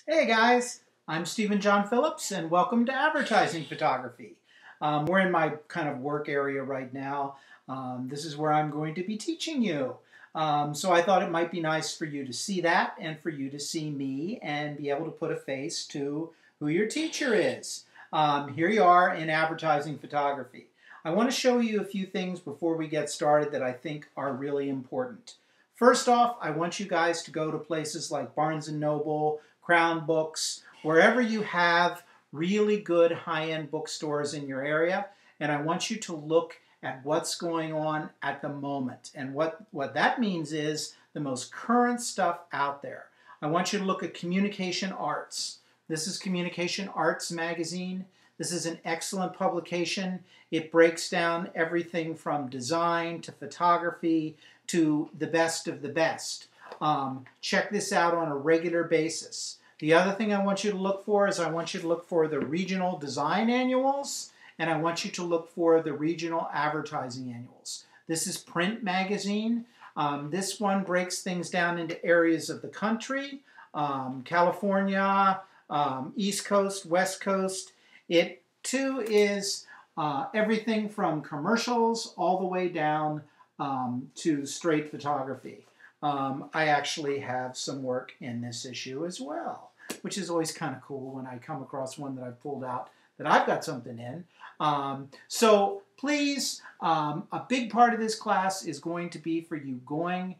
Hey guys, I'm Stephen John Phillips and welcome to Advertising Photography. We're in my kind of work area right now. This is where I'm going to be teaching you. So I thought it might be nice for you to see that and for you to see me and be able to put a face to who your teacher is. Here you are in Advertising Photography. I want to show you a few things before we get started that I think are really important. First off, I want you guys to go to places like Barnes & Noble, Crown Books, wherever you have really good high-end bookstores in your area, and I want you to look at what's going on at the moment. And what that means is the most current stuff out there. I want you to look at Communication Arts. This is Communication Arts magazine. This is an excellent publication. It breaks down everything from design to photography to the best of the best. Check this out on a regular basis. The other thing I want you to look for is I want you to look for the regional design annuals, and I want you to look for the regional advertising annuals. This is Print Magazine. This one breaks things down into areas of the country, California, East Coast, West Coast. It too is everything from commercials all the way down to straight photography. I actually have some work in this issue as well, which is always kind of cool when I come across one that I've pulled out that I've got something in. So please, a big part of this class is going to be for you going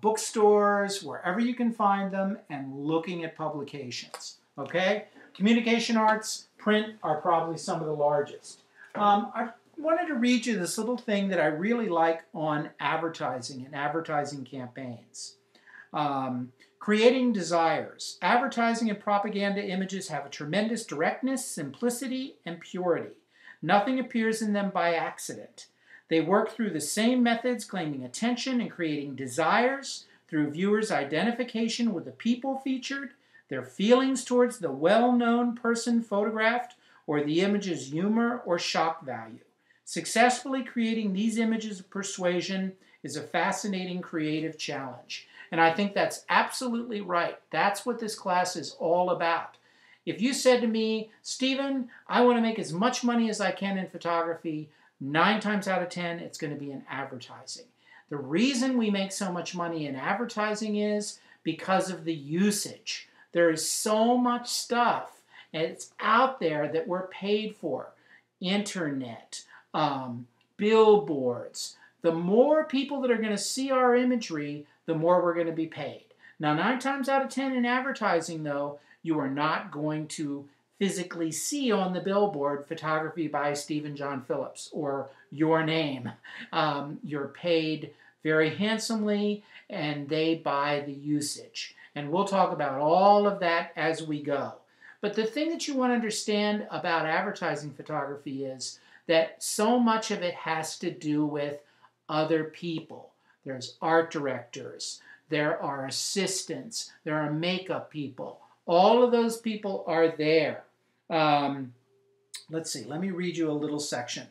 bookstores, wherever you can find them, and looking at publications. Okay? Communication Arts, print are probably some of the largest. I wanted to read you this little thing that I really like on advertising and advertising campaigns. Creating desires. Advertising and propaganda images have a tremendous directness, simplicity, and purity. Nothing appears in them by accident. They work through the same methods, claiming attention and creating desires through viewers' identification with the people featured, their feelings towards the well-known person photographed, or the image's humor or shock value. Successfully creating these images of persuasion is a fascinating creative challenge. And I think that's absolutely right. That's what this class is all about. If you said to me, Stephen, I want to make as much money as I can in photography, 9 times out of 10, it's going to be in advertising. The reason we make so much money in advertising is because of the usage. There is so much stuff, and it's out there that we're paid for. Internet, billboards. The more people that are going to see our imagery, the more we're going to be paid. Now, 9 times out of 10 in advertising, though, you are not going to physically see on the billboard photography by Stephen John Phillips or your name. You're paid very handsomely, and they buy the usage. And we'll talk about all of that as we go. But the thing that you want to understand about advertising photography is that so much of it has to do with other people. There's art directors, there are assistants, there are makeup people. All of those people are there. Let's see, let me read you a little section.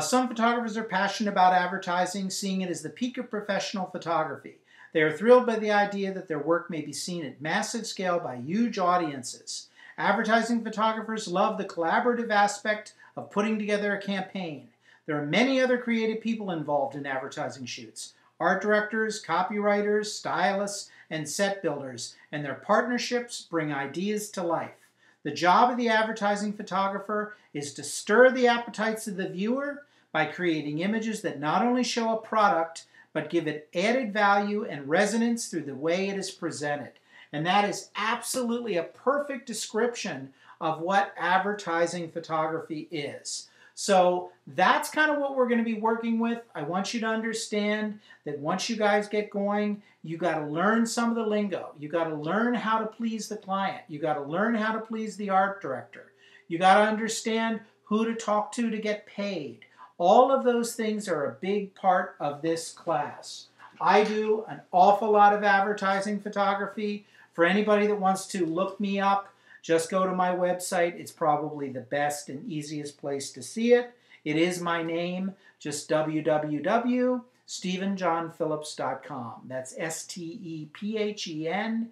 Some photographers are passionate about advertising, seeing it as the peak of professional photography. They are thrilled by the idea that their work may be seen at massive scale by huge audiences. Advertising photographers love the collaborative aspect of putting together a campaign. There are many other creative people involved in advertising shoots. Art directors, copywriters, stylists, and set builders, and their partnerships bring ideas to life. The job of the advertising photographer is to stir the appetites of the viewer by creating images that not only show a product, but give it added value and resonance through the way it is presented. And that is absolutely a perfect description of what advertising photography is. So that's kind of what we're going to be working with. I want you to understand that once you guys get going, you got to learn some of the lingo. You got to learn how to please the client. You got to learn how to please the art director. You got to understand who to talk to get paid. All of those things are a big part of this class. I do an awful lot of advertising photography. For anybody that wants to look me up, just go to my website. It's probably the best and easiest place to see it. It is my name, just www.stephenjohnphillips.com. That's StephenJohn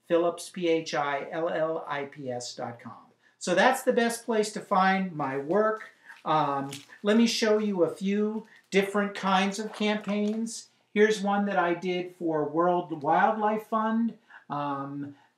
Phillips, Phillips.com. So that's the best place to find my work. Let me show you a few different kinds of campaigns. Here's one that I did for World Wildlife Fund.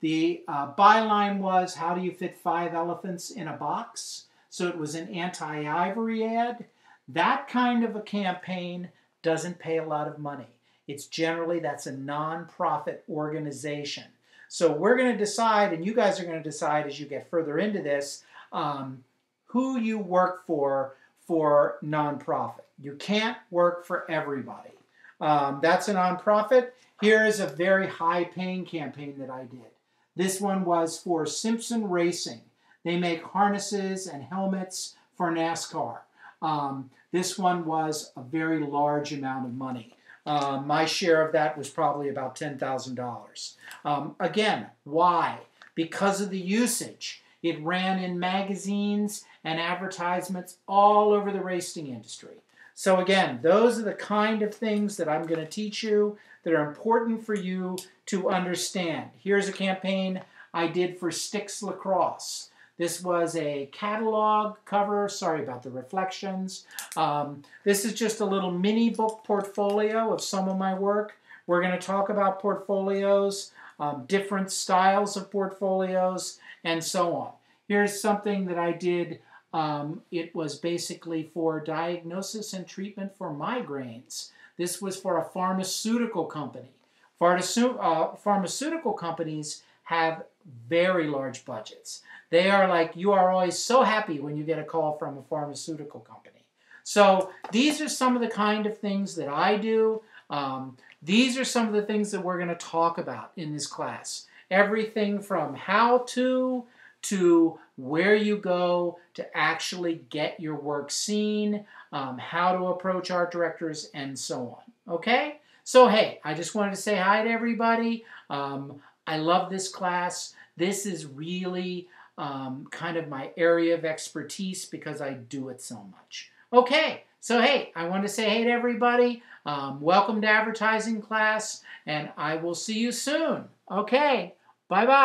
The byline was, how do you fit 5 elephants in a box? So it was an anti-ivory ad. That kind of a campaign doesn't pay a lot of money. It's generally, that's a non-profit organization. So we're going to decide, and you guys are going to decide as you get further into this, who you work for nonprofit. You can't work for everybody. That's a nonprofit. Here is a very high-paying campaign that I did. This one was for Simpson Racing. They make harnesses and helmets for NASCAR. This one was a very large amount of money. My share of that was probably about $10,000. Again, why? Because of the usage. It ran in magazines and advertisements all over the racing industry. So again, those are the kind of things that I'm going to teach you that are important for you to understand. Here's a campaign I did for Styx Lacrosse. This was a catalog cover. Sorry about the reflections. This is just a little mini book portfolio of some of my work. We're going to talk about portfolios, different styles of portfolios, and so on. Here's something that I did. It was basically for diagnosis and treatment for migraines. This was for a pharmaceutical company. Pharmaceutical companies have very large budgets. They are like, you are always so happy when you get a call from a pharmaceutical company. So these are some of the kind of things that I do. These are some of the things that we're going to talk about in this class. Everything from how to where you go to actually get your work seen, how to approach art directors, and so on. Okay? So hey, I just wanted to say hi to everybody. I love this class. This is really kind of my area of expertise because I do it so much. Okay, so hey, I want to say hey to everybody. Welcome to advertising class, and I will see you soon. Okay, bye-bye.